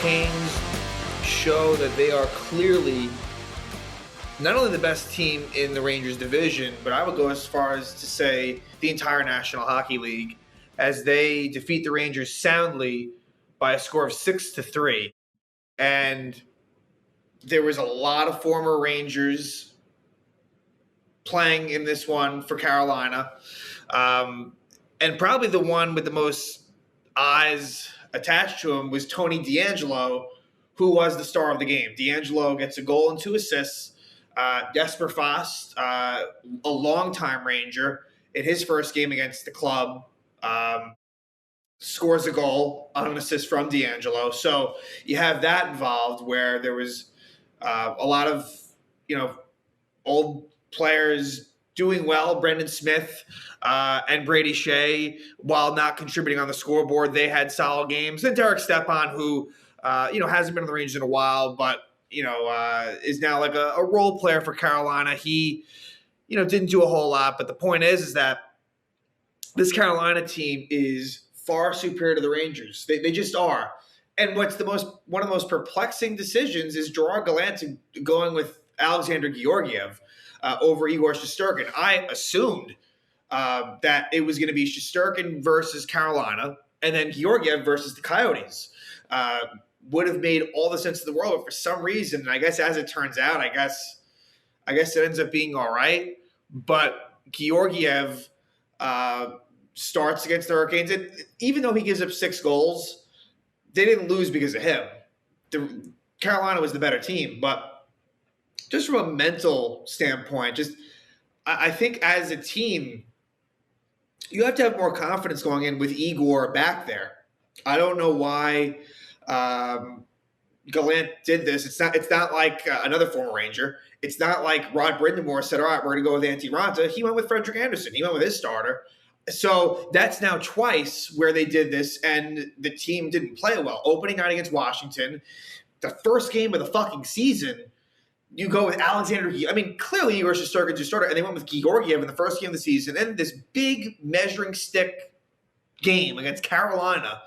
Canes show that they are clearly not only the best team in the Rangers division, but I would go as far as to say the entire National Hockey League, as they defeat the Rangers soundly by a score of 6-3. And there was a lot of former Rangers playing in this one for Carolina. And probably the one with the most eyes attached to him was Tony DeAngelo, who was the star of the game. DeAngelo gets a goal and 2 assists. Jesper Fast, a longtime Ranger, in his first game against the club, scores a goal on an assist from DeAngelo. So you have that involved, where there was a lot of old players doing well. Brendan Smith and Brady Shea, while not contributing on the scoreboard, they had solid games. And Derek Stepan, who hasn't been in the Rangers in a while, but is now like a role player for Carolina. He, didn't do a whole lot, but the point is that this Carolina team is far superior to the Rangers. They just are. And one of the most perplexing decisions is Gerard Gallant going with Alexander Georgiev over Igor Shesterkin. I assumed that it was going to be Shesterkin versus Carolina, and then Georgiev versus the Coyotes. Would have made all the sense in the world, but for some reason, and I guess as it turns out, I guess it ends up being all right. But Georgiev starts against the Hurricanes, and even though he gives up 6 goals, they didn't lose because of him. Carolina was the better team, but just from a mental standpoint, I think as a team, you have to have more confidence going in with Igor back there. I don't know why Gallant did this. It's not like another former Ranger. It's not like Rod Brindamore said, all right, we're going to go with Antti Raanta. He went with Frederick Anderson. He went with his starter. So that's now twice where they did this, and the team didn't play well. Opening night against Washington, the first game of the fucking season, you go with Alexander. I mean, clearly Igor Shesterkin's your starter, and they went with Georgiev in the first game of the season. And this big measuring stick game against Carolina,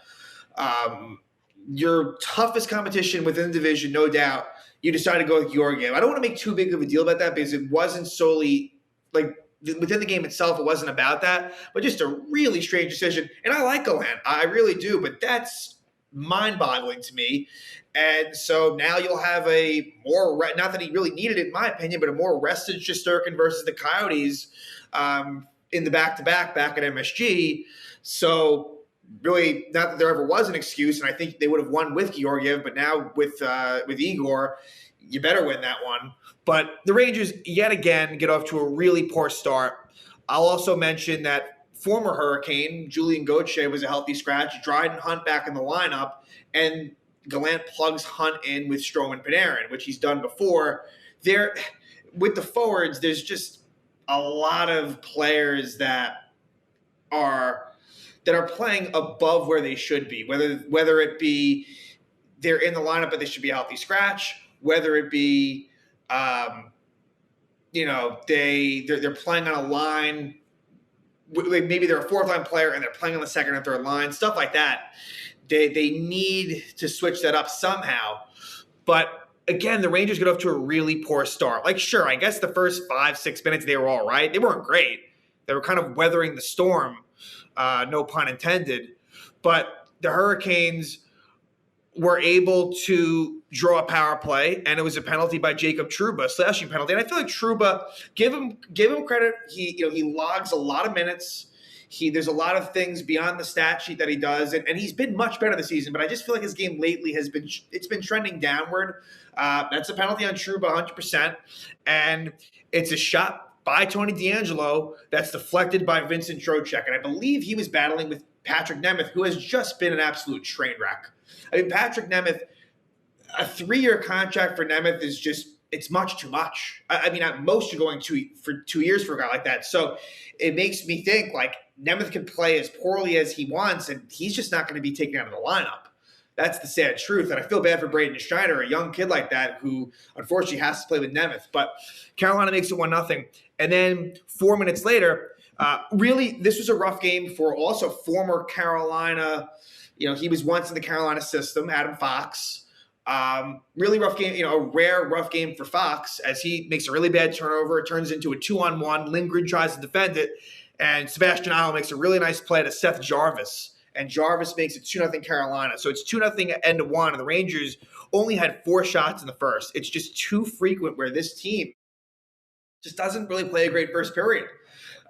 your toughest competition within the division, no doubt, you decided to go with Georgiev. I don't want to make too big of a deal about that, because it wasn't solely like within the game itself, it wasn't about that, but just a really strange decision. And I like Gallant, I really do, but that's mind-boggling to me. And so now you'll have a more, not that he really needed it in my opinion, but a more rested Shesterkin versus the Coyotes in the back-to-back back at MSG. So really, not that there ever was an excuse, and I think they would have won with Georgiev, but now with Igor, you better win that one. But the Rangers, yet again, get off to a really poor start. I'll also mention that former Hurricane, Julian Gauthier, was a healthy scratch. Dryden Hunt back in the lineup, and Gallant plugs Hunt in with Strome and Panarin, which he's done before. With the forwards, there's just a lot of players that are playing above where they should be, whether it be they're in the lineup but they should be a healthy scratch, whether it be they're playing on a line, maybe they're a 4th line player and they're playing on the 2nd and 3rd line, stuff like that. They need to switch that up somehow. But again, the Rangers get off to a really poor start. Like, sure, I guess the first 5-6 minutes they were all right. They weren't great. They were kind of weathering the storm. No pun intended. But the Hurricanes were able to draw a power play, and it was a penalty by Jacob Trouba, a slashing penalty. And I feel like Trouba, give him credit. He logs a lot of minutes. There's a lot of things beyond the stat sheet that he does, and he's been much better this season. But I just feel like his game lately it's been trending downward. That's a penalty on Trouba, 100%, and it's a shot by Tony DeAngelo that's deflected by Vincent Trocheck. And I believe he was battling with Patrick Nemeth, who has just been an absolute train wreck. I mean, Patrick Nemeth, a 3-year contract for Nemeth is just, it's much too much. I mean, at most you're going for 2 years for a guy like that. So it makes me think like Nemeth can play as poorly as he wants, and he's just not going to be taken out of the lineup. That's the sad truth. And I feel bad for Braden Schneider, a young kid like that who unfortunately has to play with Nemeth. But Carolina makes it 1-0. And then 4 minutes later, really, this was a rough game for also former Carolina. He was once in the Carolina system, Adam Fox. Really rough game, a rare rough game for Fox as he makes a really bad turnover. It turns into a 2-on-1. Lindgren tries to defend it, and Sebastian Aho makes a really nice play to Seth Jarvis, and Jarvis makes it 2-0 Carolina. So it's 2-0 at end of one, and the Rangers only had 4 shots in the first. It's just too frequent where this team just doesn't really play a great first period.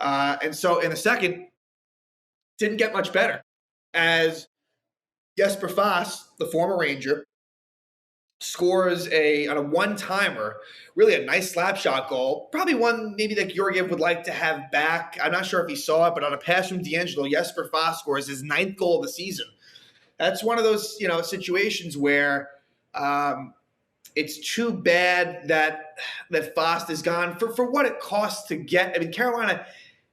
And so in the second, didn't get much better as Jesper Fast, the former Ranger, scores on a one-timer, really a nice slap shot goal. Probably one maybe that Georgiev would like to have back. I'm not sure if he saw it, but on a pass from DeAngelo, Jesper Fast scores his 9th goal of the season. That's one of those, situations where it's too bad that Fast is gone for what it costs to get. I mean, Carolina,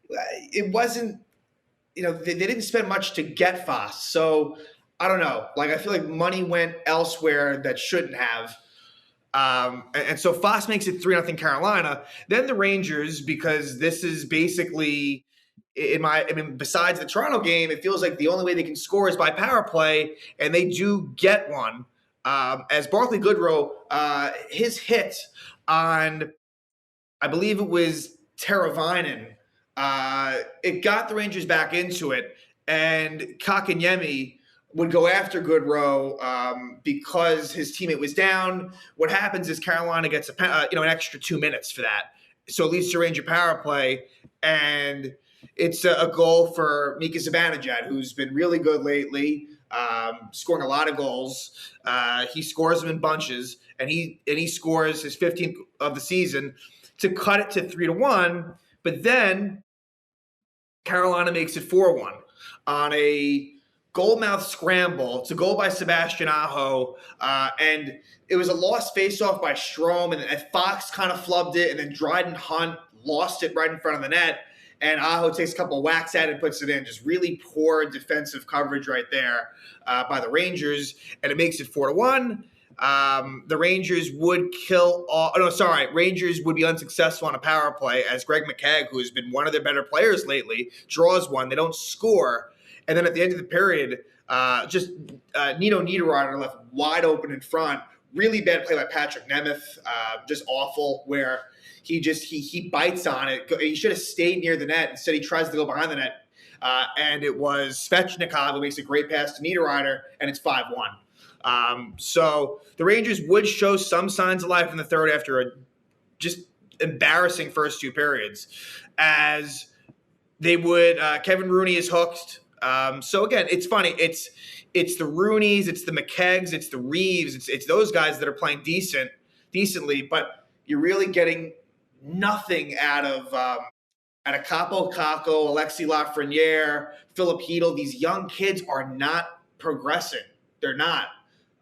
it wasn't, they didn't spend much to get Fast. So I don't know. I feel like money went elsewhere that shouldn't have. And so Fast makes it 3-0 Carolina. Then the Rangers, because this is basically, besides the Toronto game, it feels like the only way they can score is by power play, and they do get one. As Barclay Goodrow, his hit on, I believe it was Teravainen, it got the Rangers back into it, and Kakanyemi would go after Goodrow because his teammate was down. What happens is Carolina gets an extra 2 minutes for that. So it leads to Ranger power play, and it's a goal for Mika Zibanejad, who's been really good lately, scoring a lot of goals. He scores them in bunches, and he scores his 15th of the season to cut it to 3-1. But then Carolina makes it 4-1 on a goalmouth scramble. It's a goal by Sebastian Aho, and it was a lost faceoff by Strome, and Fox kind of flubbed it, and then Dryden Hunt lost it right in front of the net, and Aho takes a couple whacks at it and puts it in. Just really poor defensive coverage right there by the Rangers, and it makes it 4-1. The Rangers would Rangers would be unsuccessful on a power play as Greg McKegg, who has been one of their better players lately, draws one. They don't score. And then at the end of the period, Nino Niederreiter left wide open in front. Really bad play by Patrick Nemeth, just awful, where he bites on it. He should have stayed near the net. Instead, he tries to go behind the net. And it was Svechnikov who makes a great pass to Niederreiter, and it's 5-1. So the Rangers would show some signs of life in the third after a just embarrassing first 2 periods. As they would, Kevin Rooney is hooked. So again, it's funny. It's the Rooneys, it's the McKeggs, it's the Reeves, it's those guys that are playing decently, but you're really getting nothing out of Capo Caco, Alexis Lafreniere, Philip Hedl. These young kids are not progressing. They're not.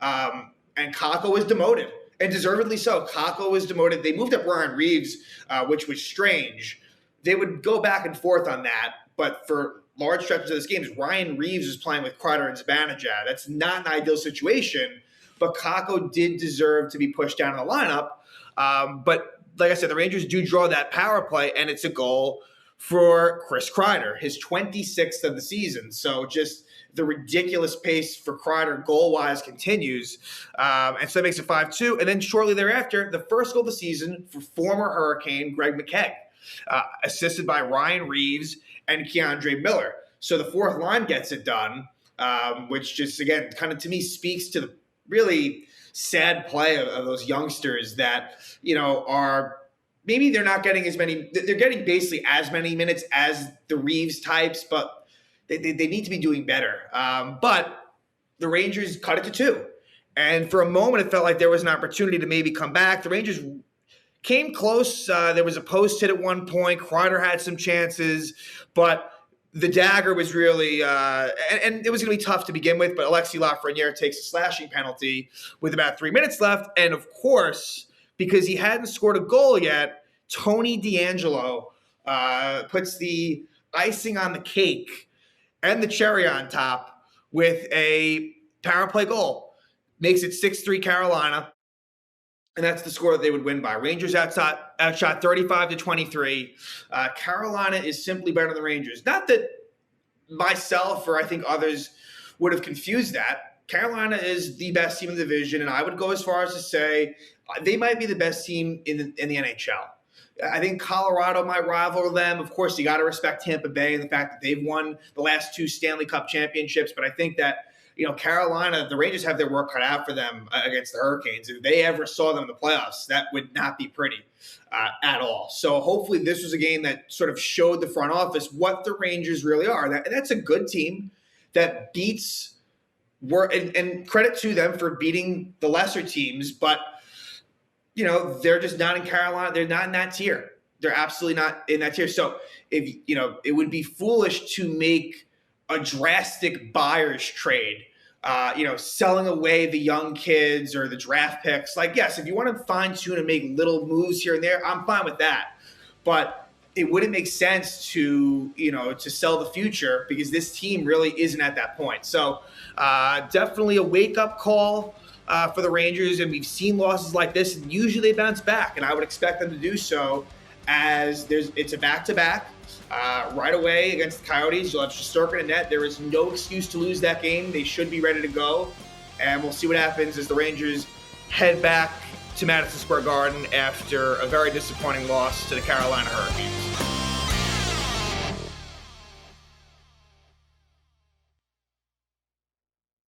And Caco is demoted, and deservedly so. Caco is demoted. They moved up Ryan Reeves, which was strange. They would go back and forth on that, but for large stretches of this game, Ryan Reeves was playing with Kreider and Zibanejad. That's not an ideal situation, but Caco did deserve to be pushed down in the lineup. But like I said, the Rangers do draw that power play, and it's a goal for Chris Kreider, his 26th of the season. So just the ridiculous pace for Kreider goal-wise continues. And so that makes it 5-2. And then shortly thereafter, the first goal of the season for former Hurricane Greg McKegg, assisted by Ryan Reeves and Keandre Miller. So the fourth line gets it done, which just, again, kind of to me speaks to the really sad play of those youngsters that, are maybe they're not getting as many. They're getting basically as many minutes as the Reeves types, but they need to be doing better. But the Rangers cut it to 2. And for a moment, it felt like there was an opportunity to maybe come back. The Rangers came close. There was a post hit at one point. Kreider had some chances, but the dagger was really and it was going to be tough to begin with, but Alexis Lafreniere takes a slashing penalty with about 3 minutes left. And, of course, because he hadn't scored a goal yet, Tony DeAngelo puts the icing on the cake and the cherry on top with a power play goal. Makes it 6-3 Carolina. And that's the score that they would win by. Rangers outshot 35-23. Carolina is simply better than the Rangers. Not that myself or I think others would have confused that. Carolina is the best team in the division, and I would go as far as to say they might be the best team in the NHL. I think Colorado might rival them. Of course, you got to respect Tampa Bay and the fact that they've won the last 2 Stanley Cup championships. But I think that, Carolina, the Rangers have their work cut out for them against the Hurricanes. If they ever saw them in the playoffs, that would not be pretty at all. So hopefully this was a game that sort of showed the front office what the Rangers really are. That's a good team that beats and credit to them for beating the lesser teams, but they're just not in Carolina. They're not in that tier. They're absolutely not in that tier. So if it would be foolish to make a drastic buyer's trade, selling away the young kids or the draft picks. Like, yes, if you want to fine tune and make little moves here and there, I'm fine with that. But it wouldn't make sense to sell the future because this team really isn't at that point. So definitely a wake up call for the Rangers, and we've seen losses like this, and usually they bounce back, and I would expect them to do so as it's a back-to-back right away against the Coyotes. You'll have Shesterkin in net. There is no excuse to lose that game. They should be ready to go, and we'll see what happens as the Rangers head back to Madison Square Garden after a very disappointing loss to the Carolina Hurricanes.